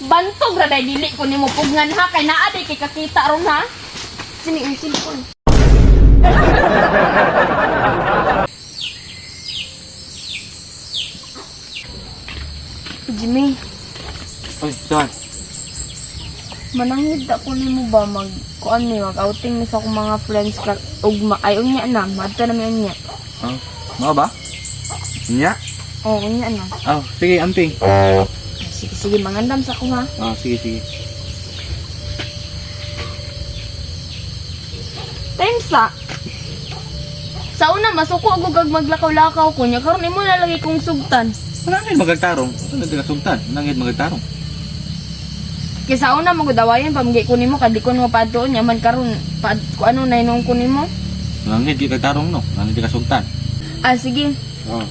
Bantog ra day dili ko nimo pugnan ha kay naa day kay kakita ron ha. Sini ang cellphone. Jimmy, Ay, saan? manangid ako nimo ba kuan ni mag-outing ni sa akong mga friends ka ugma ay unya na, madto na mi unya. Oh, mga ba? Nya? Oh, unya na. Oh, sige, amping. Sige, sige, mangandam sa ako ha. Oh, sige, sige. Thanks sa. Sa una, masuko ako gag maglakaw-lakaw ko niya. Karon imo na lagi kong sugtan. Nangit magagtarong. Ano tinasugtan? Nangit magagtarong. Kaya sa una, magdawayan, pamigay ko nimo, kadi ko mo pa doon. Yaman karon kung ano na inong ko nimo. Nangit di kagtarong no. Nangit di kasugtan. Ah, sige. Oh.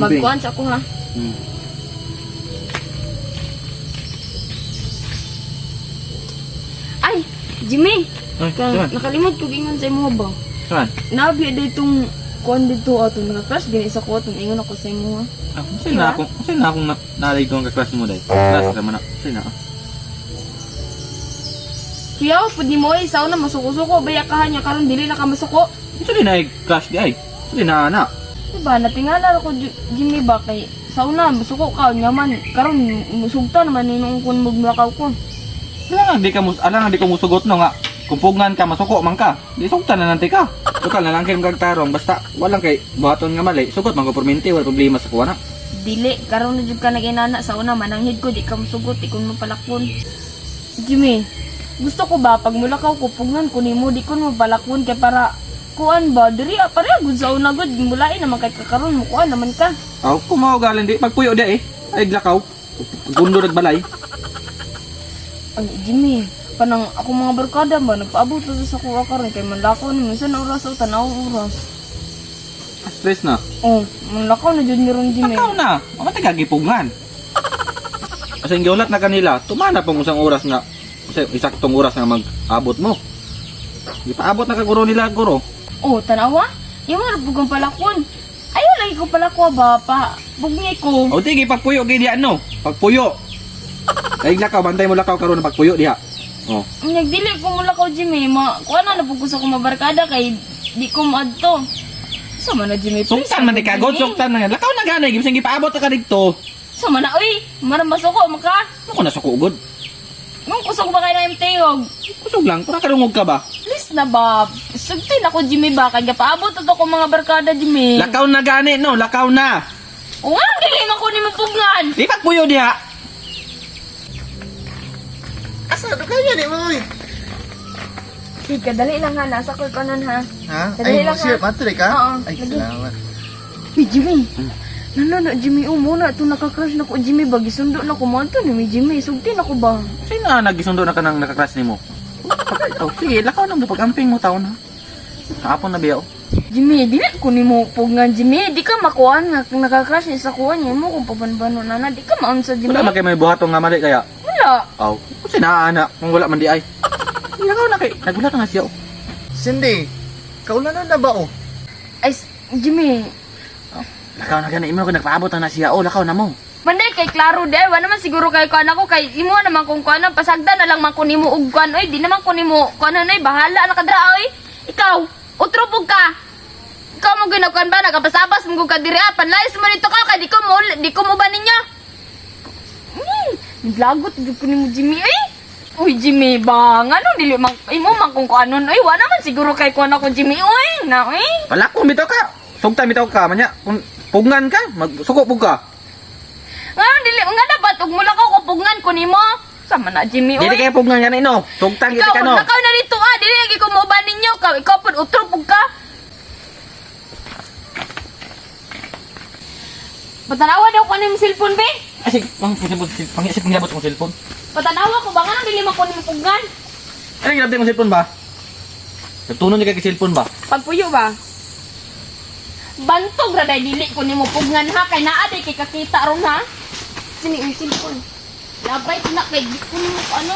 Magkuhan sa ako ha. Hmm. Ay, Jimmy. Ay, saan? Nakalimot ko gingon sa imo ba? Saan? Nabi day itong kuhan dito ato. Naka-crush din isa ko ato. Ingon ako sa imo ha. Ah, kasi na akong nalay ko ang kaklas mo dahil. Kaklas naman ako. Kasi na. Kuya, pwede mo ay sa una masuko-suko. Bayakahan niya karon dili na ka masuko. Ito din ay clash di ay. Ito din na anak. Diba, natingala ako Jimmy ba kay sa una masuko ka nyaman karon musugta naman inong kun maglakaw ko. Alang di ko musugot no nga. Kumpungan ka, masuko man ka. Di sugtan na nanti ka. Tukal na lang kayo magtarong. Basta walang kay buhaton nga mali. Sugot man ko porminti. Wala problema sa kuwana. Dili, karon na jud ka naginana sa una mananghid ko di ka musugot ikon mo palakon. Jimmy, gusto ko ba pag mulakaw ko pugnan ko nimo di ko mo palakon kay para kuan ba diri pare gud sa una gud mulain naman kay kakaron mo kuan naman ka. Aw, kumaw galing di. Pagpuyo di eh. Ay glakaw. Gundo nagbalay. Ay, Jimmy, panang ako mga barkada ba nagpaabot to sa kuha karon kay manlakaw ni minsan na oras o tanaw oras. Stress na. Oh, manlakaw na jud ni ron Jimmy. Ikaw na. Mamatay ka gipungan. Kasi yung giulat na kanila, tumana pang usang oras nga. Kasi isaktong oras nga mag-abot mo. Di pa abot na kaguro nila guro. Oh, tanawa? Yung mga bugang palakon. Ayaw lagi ko palakwa ba pa. Bugni ko. O tige, pagpuyo kay diha no. Pagpuyo. Kay lakaw, bantay mo lakaw karon ng pagpuyo diha. Oh. Nagdili ko mula ko, Jimmy. Kuha na napugos ako mabarkada kay di ko maadto. Sama na, Jimmy. Please, Sugtan man di kagod, sugtan man. Lakaw na ganay, gibsang gipaabot ka dito. Sama na, uy. Marambas ako, maka. Ako na sukugod. Nung kusog ba kayo na yung tiyog? Kusog lang, para karungog ka ba? Please na, Bob. Sugtin ako, Jimmy, ba? Kaya paabot ito ko mga barkada, Jimmy. Lakaw na gani, no? Lakaw na. O nga, dili mo ko ni mapugngan. Di pagpuyo diha. Asa do kaya ni mo? Sige, dali lang ha. Nasa ko kanon ha. Ha? Dali Ay, lang, sir, ha? matri ka? Oo, Ay, lagi. salamat. Uy, Jimmy. Nana, Jimmy, muna. Ito nakakrush na ko, Jimmy. Bagi sundo na ko. Manto na, Jimmy. Sugtin ako ba? Sino na nagisundo na ka ng nakaklas nimo? Oh, sige, lakaw na mo pag-amping mo taon ha. Hapon na biyaw. Jimmy, dili ko ni mo pugngan, Jimmy. Di ka makuhaan nga. Kung nakakrush niya sa kuha niya mo kung pabanbano na. Di ka maunsa, Jimmy. Wala man kayo may buhatong nga mali kaya. Wala. Aw, kasi naana kung wala man di ay. Lakaw na kay, nagulat na nga siya. Oh. Cindy, kaulanan na ba oh? Ay, Jimmy. Lakaw na gani, imo ko nagpaabot na siya. Oh, lakaw na mo. Manday kay klaro de, wa naman siguro kay kuan ako kay imo naman kung kuan pasagda na lang man ko nimo og kuan oy, di naman ko nimo kuan oy, bahala na kadra oy. Ikaw, utro pug ka. Ikaw mo ginakuan ba nagapasabas mo ka diri panlayas mo nito ka kay di ko mo ba ninyo? Naglagot jud ko nimo Jimmy ay. Uy Jimmy ba, ngano dili man imo man kung kuanon oy, wa naman siguro kay kuan ako Jimmy oy. Na oy. Wala ko bitaw ka. Sugtan bitaw ka manya. Kung pugngan ka, magsuko pug ka. Ngano dili nga dapat ug mula ko kupugngan ko nimo. Sama na Jimmy oy. Dili kay pugngan gani no. Sugtan gid ka no. Ikaw na dito dili lagi ko mo ba ninyo, ikaw pud utro pug ka. Patanawa daw ko ning cellphone be. Ay, sige, pangisip ngilabot ko cellphone. Patanawa ko ba nga nang dili man ko nimo pugnan. Ano ngilabot mo cellphone ba? Nagtunon ni kay cellphone ba? Pagpuyo ba? Bantog ra day dili ko nimo pugnan ha kay naa day kay kakita ron ha. Sini ang cellphone. Labay na kay di ko nimo ano.